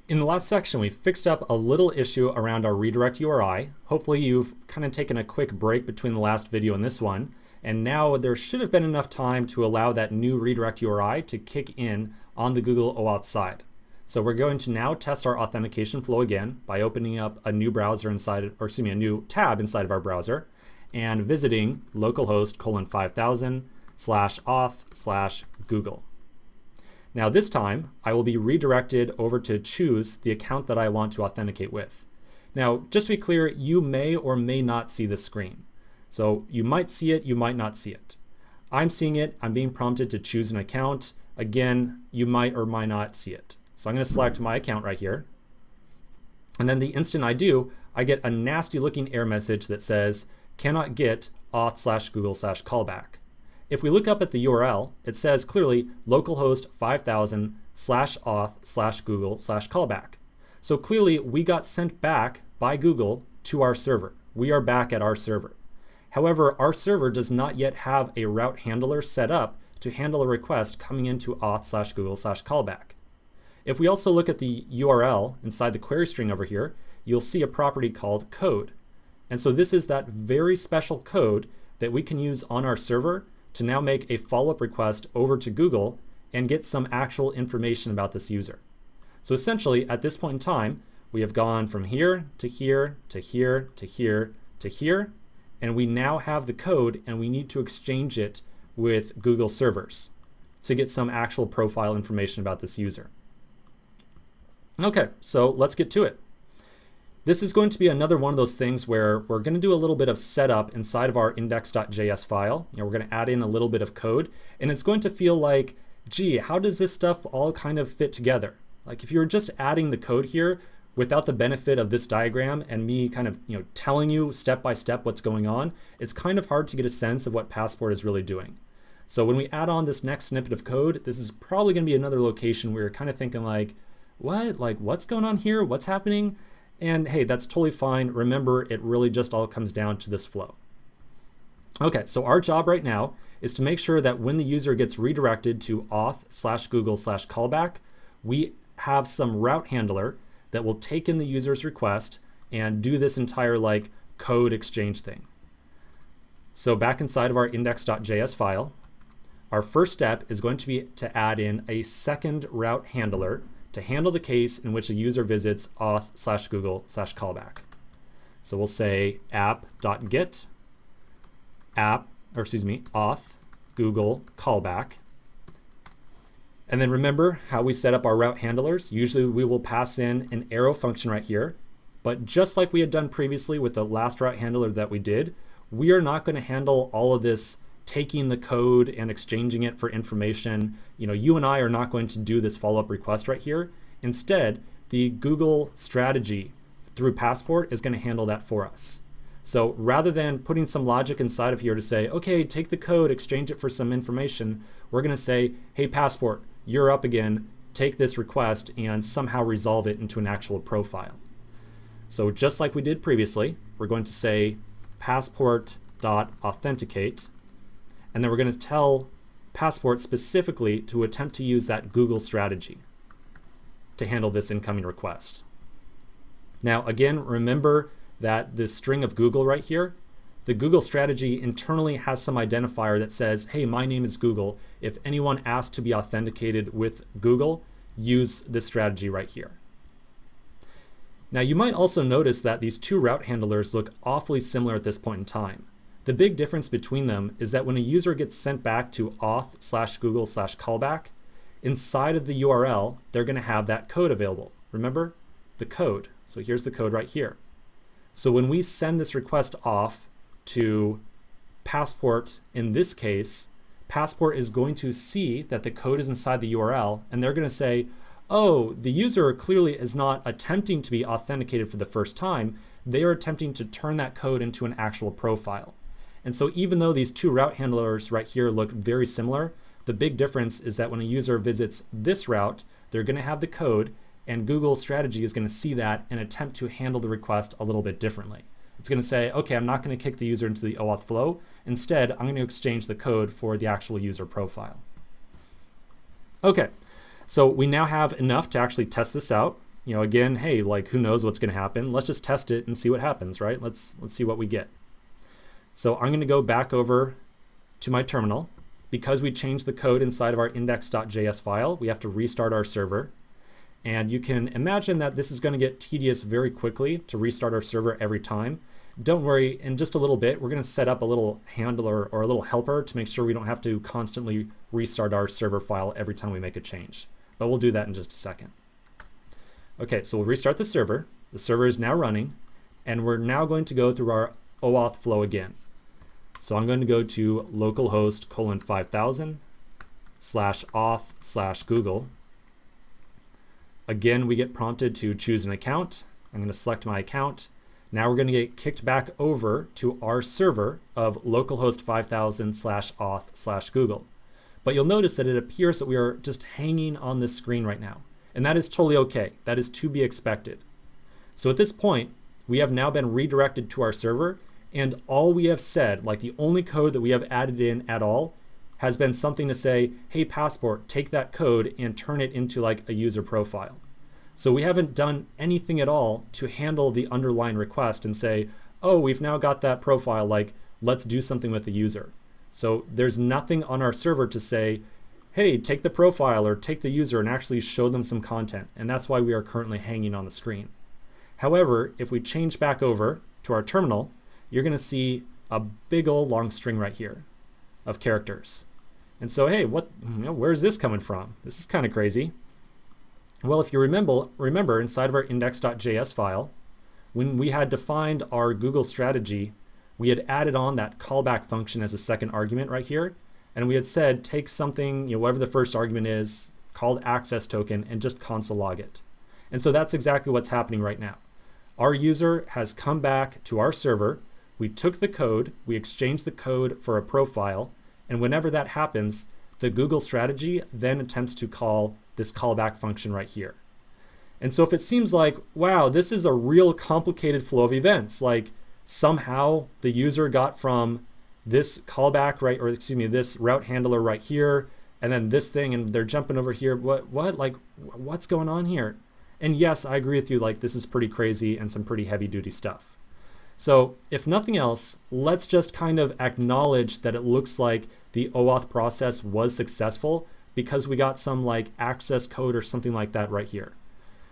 In the last section, we fixed up a little issue around our redirect URI. Hopefully you've kind of taken a quick break between the last video and this one. And now there should have been enough time to allow that new redirect URI to kick in on the Google OAuth side. So we're going to now test our authentication flow again by opening up a new browser inside, or excuse me, a new tab inside of our browser and visiting localhost:5000/auth/Google. Now this time, I will be redirected over to choose the account that I want to authenticate with. Now, just to be clear, you may or may not see this screen. So you might see it, you might not see it. I'm seeing it, I'm being prompted to choose an account. Again, you might or might not see it. So I'm going to select my account right here. And then the instant I do, I get a nasty looking error message that says, cannot get auth/Google/callback. If we look up at the URL, it says clearly localhost 5000/auth/Google/callback. So clearly we got sent back by Google to our server. We are back at our server. However, our server does not yet have a route handler set up to handle a request coming into auth/Google/callback. If we also look at the URL inside the query string over here, you'll see a property called code. And so this is that very special code that we can use on our server to now make a follow-up request over to Google and get some actual information about this user. So essentially, at this point in time, we have gone from here to here to here to here to here, and we now have the code and we need to exchange it with Google servers to get some actual profile information about this user. Okay, so let's get to it. This is going to be another one of those things where we're going to do a little bit of setup inside of our index.js file. We're going to add in a little bit of code, and it's going to feel like, gee, how does this stuff all kind of fit together? Like if you were just adding the code here without the benefit of this diagram and me kind of telling you step by step what's going on, it's kind of hard to get a sense of what Passport is really doing. So when we add on this next snippet of code, this is probably going to be another location where you're kind of thinking like, what? Like what's going on here? What's happening? And hey, that's totally fine. Remember, it really just all comes down to this flow. Okay, so our job right now is to make sure that when the user gets redirected to auth/Google/callback, we have some route handler that will take in the user's request and do this entire like code exchange thing. So back inside of our index.js file, our first step is going to be to add in a second route handler to handle the case in which a user visits auth/Google/callback. So we'll say app.get auth Google callback. And then remember how we set up our route handlers. Usually we will pass in an arrow function right here, but just like we had done previously with the last route handler that we did, we are not going to handle all of this taking the code and exchanging it for information. You and I are not going to do this follow-up request right here. Instead, the Google strategy through Passport is going to handle that for us. So rather than putting some logic inside of here to say, okay, take the code, exchange it for some information, we're going to say, hey, Passport, you're up again, take this request and somehow resolve it into an actual profile. So just like we did previously, we're going to say passport.authenticate, and then we're going to tell Passport specifically to attempt to use that Google strategy to handle this incoming request. Now, again, remember that this string of Google right here, the Google strategy internally has some identifier that says, hey, my name is Google. If anyone asks to be authenticated with Google, use this strategy right here. Now, you might also notice that these two route handlers look awfully similar at this point in time. The big difference between them is that when a user gets sent back to auth/Google/callback, inside of the URL, they're going to have that code available. Remember? The code. So here's the code right here. So when we send this request off to Passport, in this case, Passport is going to see that the code is inside the URL, and they're going to say, oh, the user clearly is not attempting to be authenticated for the first time. They are attempting to turn that code into an actual profile. And so even though these two route handlers right here look very similar, the big difference is that when a user visits this route, they're going to have the code, and Google strategy is going to see that and attempt to handle the request a little bit differently. It's going to say, okay, I'm not going to kick the user into the OAuth flow. Instead, I'm going to exchange the code for the actual user profile. Okay, so we now have enough to actually test this out. again, hey, like who knows what's going to happen? Let's just test it and see what happens, right? Let's see what we get. So I'm going to go back over to my terminal. Because we changed the code inside of our index.js file, we have to restart our server. And you can imagine that this is going to get tedious very quickly to restart our server every time. Don't worry, in just a little bit, we're going to set up a little handler or a little helper to make sure we don't have to constantly restart our server file every time we make a change. But we'll do that in just a second. Okay, so we'll restart the server. The server is now running, and we're now going to go through our oAuth flow again. So I'm going to go to localhost :5000/auth/Google. Again, we get prompted to choose an account. I'm going to select my account. Now we're going to get kicked back over to our server of localhost :5000/auth/Google. But you'll notice that it appears that we are just hanging on this screen right now. And that is totally okay. That is to be expected. So at this point, we have now been redirected to our server, and all we have said, like the only code that we have added in at all, has been something to say, hey, Passport, take that code and turn it into like a user profile. So we haven't done anything at all to handle the underlying request and say, oh, we've now got that profile, like let's do something with the user. So there's nothing on our server to say, hey, take the profile or take the user and actually show them some content. And that's why we are currently hanging on the screen. However, if we change back over to our terminal, you're going to see a big old long string right here of characters. And so, hey, where's this coming from? This is kind of crazy. Well, if you remember inside of our index.js file, when we had defined our Google strategy, we had added on that callback function as a second argument right here. And we had said, take something, whatever the first argument is, called access token, and just console log it. And so that's exactly what's happening right now. Our user has come back to our server. We took the code, we exchanged the code for a profile, and whenever that happens, the Google strategy then attempts to call this callback function right here. And so if it seems like, wow, this is a real complicated flow of events, like somehow the user got from this callback, right, or excuse me, this route handler right here, and then this thing, and they're jumping over here, like, what's going on here? And yes, I agree with you, like this is pretty crazy and some pretty heavy duty stuff. So if nothing else, let's just kind of acknowledge that it looks like the oAuth process was successful because we got some like access code or something like that right here.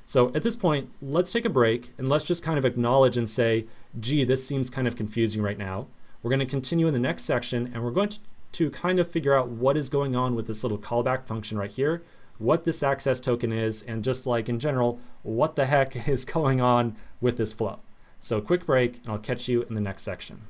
So at this point, let's take a break and let's just kind of acknowledge and say, gee, this seems kind of confusing right now. We're going to continue in the next section and we're going to kind of figure out what is going on with this little callback function right here, what this access token is, and just like in general, what the heck is going on with this flow. So quick break, and I'll catch you in the next section.